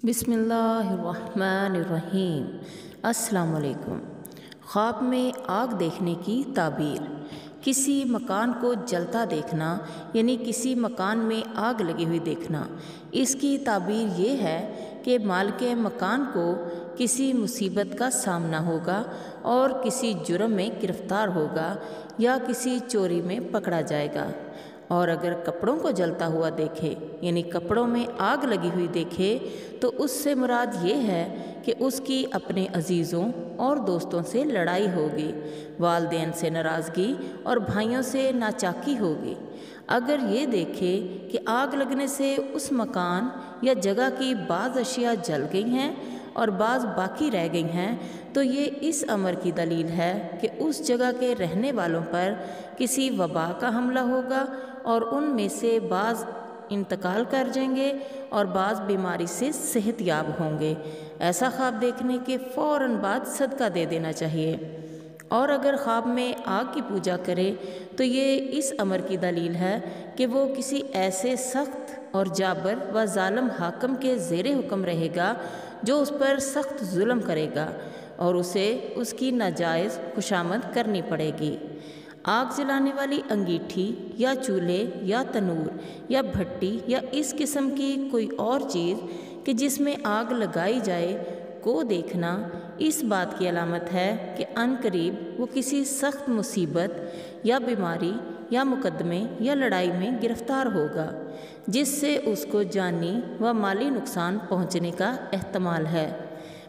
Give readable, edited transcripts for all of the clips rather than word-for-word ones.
بسم اللہ الرحمن الرحیم۔ السلام علیکم۔ خواب میں آگ دیکھنے کی تعبیر۔ کسی مکان کو جلتا دیکھنا یعنی کسی مکان میں آگ لگی ہوئی دیکھنا۔ اس کی تعبیر یہ ہے کہ مالک مکان کو کسی مصیبت کا سامنا ہوگا اور کسی جرم میں گرفتار ہوگا یا کسی چوری میں پکڑا جائے گا۔ اور اگر کپڑوں کو جلتا ہوا دیکھے یعنی کپڑوں میں آگ لگی ہوئی دیکھے تو اس سے مراد یہ ہے کہ اس کی اپنے عزیزوں اور دوستوں سے لڑائی ہوگی، والدین سے ناراضگی اور بھائیوں سے ناچاکی ہوگی۔ اگر یہ دیکھے کہ آگ لگنے سے اس مکان یا جگہ کی بعض اشیاء جل گئی ہیں اور بعض باقی رہ گئی ہیں تو یہ اس امر کی دلیل ہے کہ اس جگہ کے رہنے والوں پر کسی وبا کا حملہ ہوگا اور ان میں سے بعض انتقال کر جائیں گے اور بعض بیماری سے صحت یاب ہوں گے۔ ایسا خواب دیکھنے کے فوراً بعد صدقہ دے دینا چاہیے۔ اور اگر خواب میں آگ کی پوجا کرے تو یہ اس امر کی دلیل ہے کہ وہ کسی ایسے سخت اور جابر و ظالم حاکم کے زیر حکم رہے گا جو اس پر سخت ظلم کرے گا اور اسے اس کی ناجائز خوشامد کرنی پڑے گی۔ آگ جلانے والی انگیٹھی یا چولہے یا تنور یا بھٹی یا اس قسم کی کوئی اور چیز کہ جس میں آگ لگائی جائے کو دیکھنا اس بات کی علامت ہے کہ عن قریب وہ کسی سخت مصیبت یا بیماری یا مقدمے یا لڑائی میں گرفتار ہوگا جس سے اس کو جانی و مالی نقصان پہنچنے کا احتمال ہے۔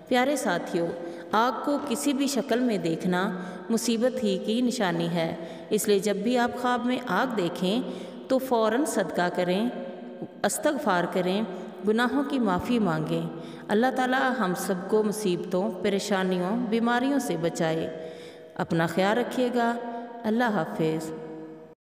پیارے ساتھیوں، آگ کو کسی بھی شکل میں دیکھنا مصیبت ہی کی نشانی ہے، اس لیے جب بھی آپ خواب میں آگ دیکھیں تو فوراً صدقہ کریں، استغفار کریں، گناہوں کی معافی مانگیں۔ اللہ تعالی ہم سب کو مصیبتوں، پریشانیوں، بیماریوں سے بچائے۔ اپنا خیال رکھیے گا۔ اللہ حافظ۔